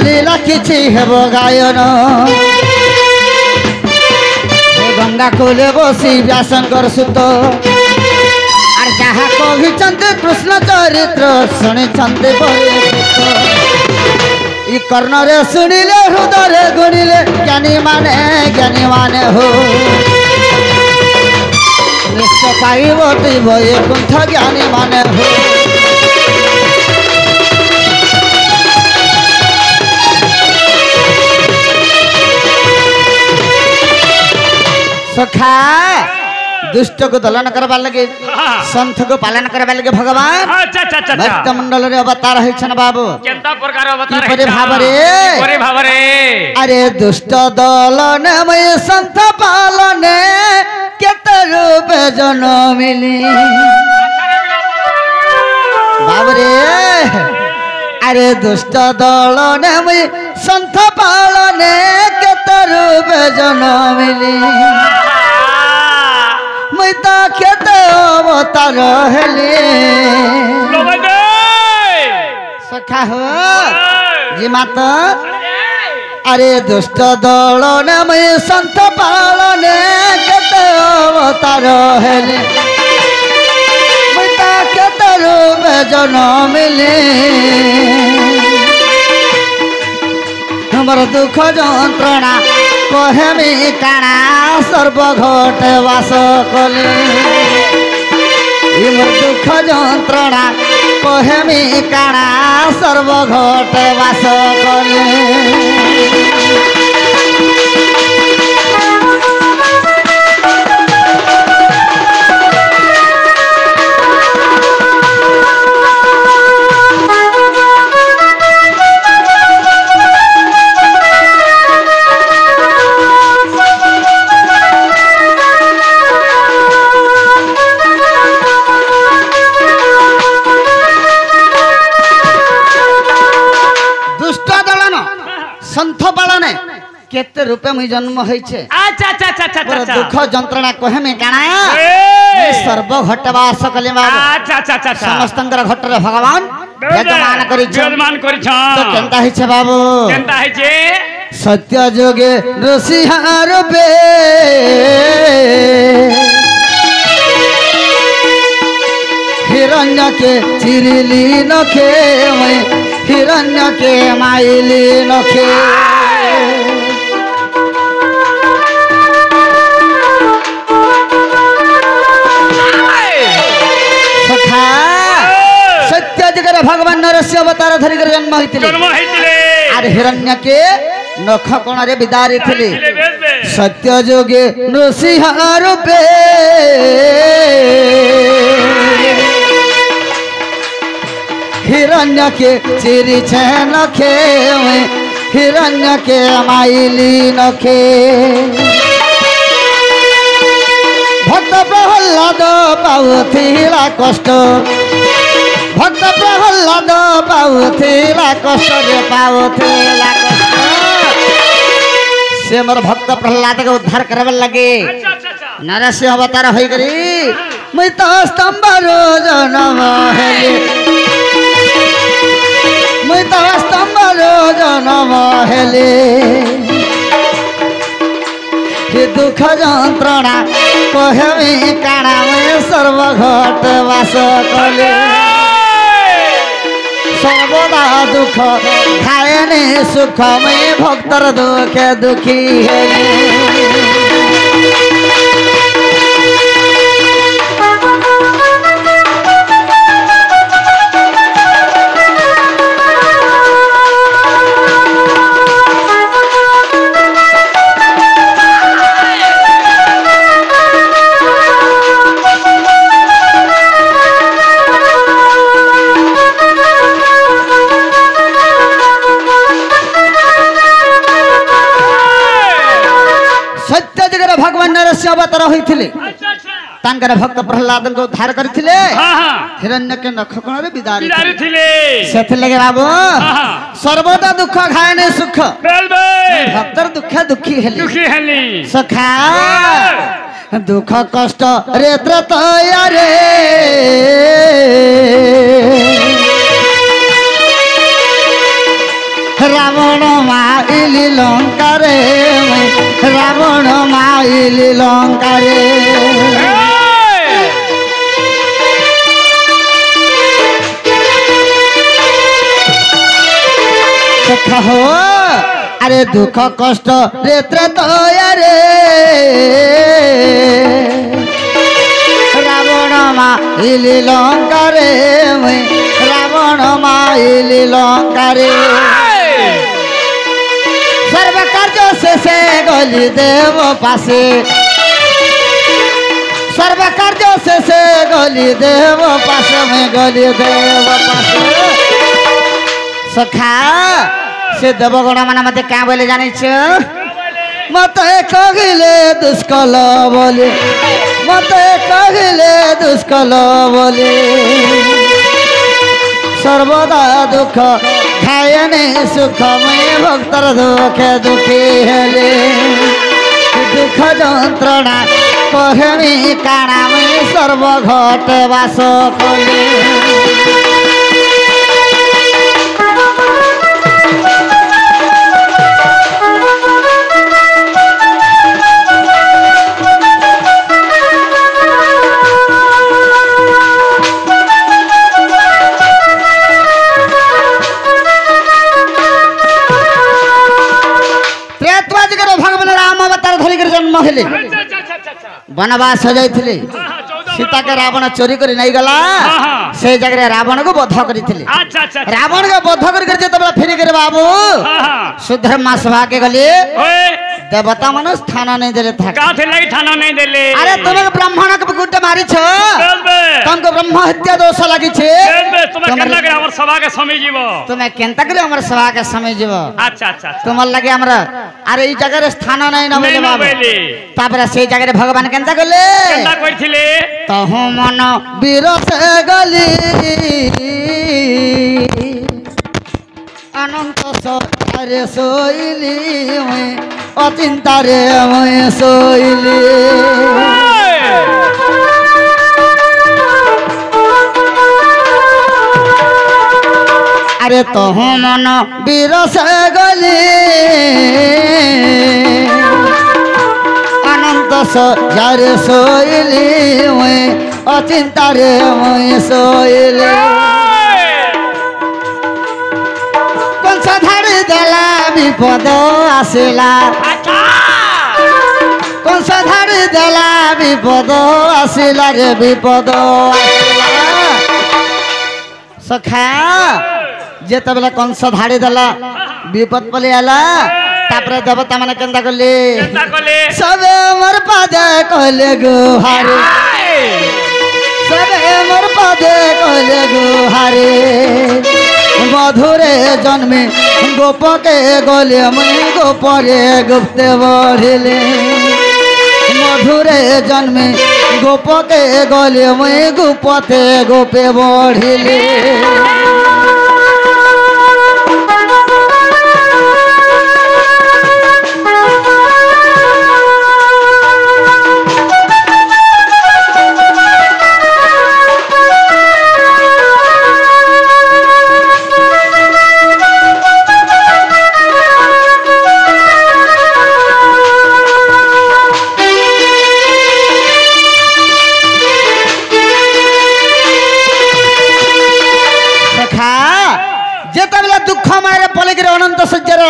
लीला किछि हेबो गायन गंगा कूले बसी व्यासंकर सुत और जहाँ कही कृष्ण चरित्र शुणी ई कर्ण रे शुणिले हृदय गुणिले ज्ञानी माने हो निश्चय पाइब तुम कुंठ ज्ञानी माने हो सखा दुष्ट को दलन करवा लगे संत को पालन करवा लगे भगवान भक्त मंडल रे अवतार होइछन बाबू केता प्रकार अवतार है भावरे अरे दुष्ट दलन में संत पालन केते रूप जन्म मिली बाबरे अरे दुष्ट दलन में संत पालन केते रूप जन्म मिली मैता केते अवतार हेले सखा हो जी माता अरे दुष्ट दलन में संत पालन केते अवतार हेले मैता केते रूप जन्म मिले हमर दुख जंत्रणा कहेमी काना सर्वघट वास कले मोर दुख जंत्रणा कहेमी काना सर्वघट वास कले केते रूपे मुई जन्म होइछे अच्छा दुख जंत्रणा कहे में काना सर्व घटवास कले बाबू अच्छा समस्तंकर घट रे भगवान वेदमान करिछ तो केनता हिछे बाबू केनता हिछे सत्य जोगे ऋषिहा रूपे हिरण्य के चिरिली नखे हिरण्य के माइली नखे सत्य जगह भगवान नरसिंह अवतार धरी जन्म होइतिले आर हिरण्य के नख कोण रे विदारी थिले सत्य जोगे नृसिंह रूपे हिरण्य के चिरी छे नखे हिरण्य के माइली नखे भक्त प्रहल्लाद पाउथिला कष्ट भक्त प्रहल्लाद पाउथिला कष्ट रे पाउथिला कष्ट से मोर भक्त प्रहल्लाद के उद्धार करबे लगे नरसिंह अवतार होई करी मुई तो स्तंभ रोज नम हेले मुई तो स्तंभ रोज नम हेले हे दुख जंत्रणा कहेमी काना में सर्वघट वास कले सर्वदा दुख खाएने सुख में भक्तर दुख दुखी है अवतार होइथिले तांकर भक्त प्रहलाद को उद्धार करथिले हिरण्य के नख कोण रे विदारी थिले सेथ लगे बाबू सर्वदा दुख खाए ने सुख भक्तर दुख दुखी हेली सखा दुख कष्ट रे त्रतया रे রাবণ মাইলি লঙ্কারে রাবণ মাইলি লঙ্কারে हो अरे दुख कष्ट रे रे रावण माइली लंका रे रावण माइली लंका रे सर्व कार्य शेषे गली देव पासे सर्व कार्य शेषे गली देव पासे में गली देव पासे सखा से देवगण मान मत क्या बोले जानी मत कहले दुष्कल बोले मत कहले दुष्कल बोले सर्वदा दुख खायने सुख में भक्तर दुखे दुखी हेले दुख जंत्रणा कहमी काना में सर्व घटे वास कले जन्म हेले वनवास हो जाइथिले सीता के रावण चोरी कर नहीं गला से जगह रावण को बध करथिले रावण को बध कर जब फेर कर बाबू सुधर्मा सभा के गले देवता मन स्थान नहीं देले था का थे लई थाना नहीं देले अरे तुम ब्राह्मण के गुड्डे मारी छ तुमको ब्रह्म हत्या दोष लागि छे तुम केनता करे हमर सभा के समय जीवो तुम केनता करे हमर सभा के समय जीवो अच्छा अच्छा तुम लगे हमरा अरे ई जगह स्थान नहीं न बोले बाबू तापरे से जगह भगवान केनता गले केनता कइथिले तहु मन वीर से गली अनंत सारे सोइली अचिंता रे मैं सोइली अरे तहु मन वीर से गली अनंत सारे सोइली अचिंता रे मैं सोइली देला विपद आसिला कौन सा धाड़ी देला विपद आसिला रे विपद सखा जेते बेला कौन सा धाड़ी देला विपद पले आला तापरे देवता माने केंदा करले सबे मोर पादे कहले गुहारे सबे मोर पादे कहले गुहारे मधुरे जन्मे गोप के गले मैं गोपरे गुप्ते बढ़िले मधुरे जन्मे गोप के गले मैं गुपते गोपे बढ़िले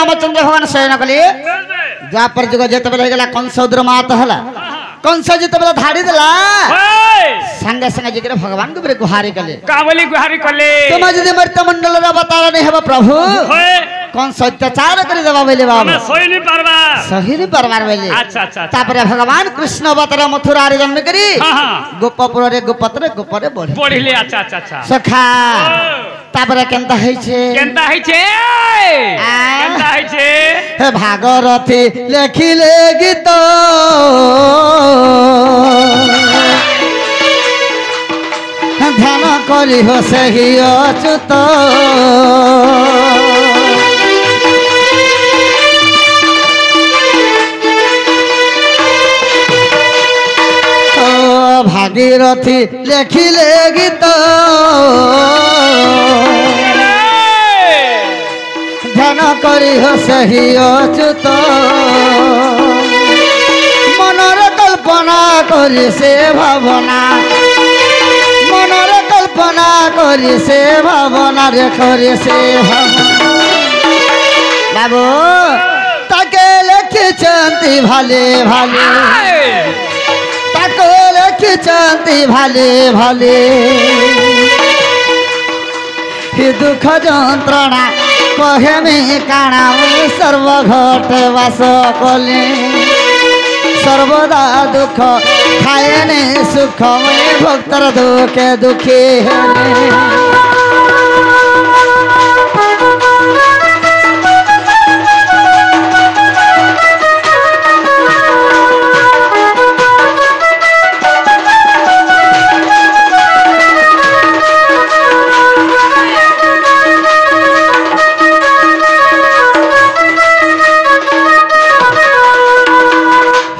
रामचंद्र भगवान शयन कले द्वापर जुग जेते बेले गेला कंस उद्रमात हला कंस जेते बेले धाड़ी देला संगे संगे जिगरे भगवान को गुहारी कले कावली गुहारी कले तुम यदि मर्त्य मंडल रा बतारा नहीं हेबा प्रभु कंस अत्याचार करि देबा बोले बाबा सही नहीं परवार बोले अच्छा अच्छा तापरे भगवान कृष्ण अवतार मथुरा रे जन्म करी गोपपुर रे गोपत्र गोपरे बढ़िले अच्छा अच्छा अच्छा सखा तापरे केनता है छे केनता है छे भागरथी लेखिले गीत ध्यान करी हो सही अच्युत भागीरथी लेखिले गीत ध्यान करी सही अच्युत मनरे कल्पना करी से भावना मनरे कल्पना करी से भावना रे करी से भावना बाबू ताके लिखिछन्ति भाले भाले ताके लिखिछन्ति भाले भाले हि दुख जंत्रणा कहे में काणा सर्व घट वास कले सर्वदा दुख खाएने सुख में भक्तर दुखे दुखी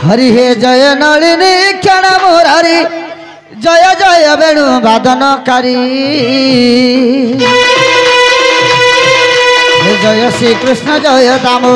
हरि हे जय नलिनी क्षण मुरारी जय जय वेणु वादनकारी जय श्री कृष्ण जय दामो।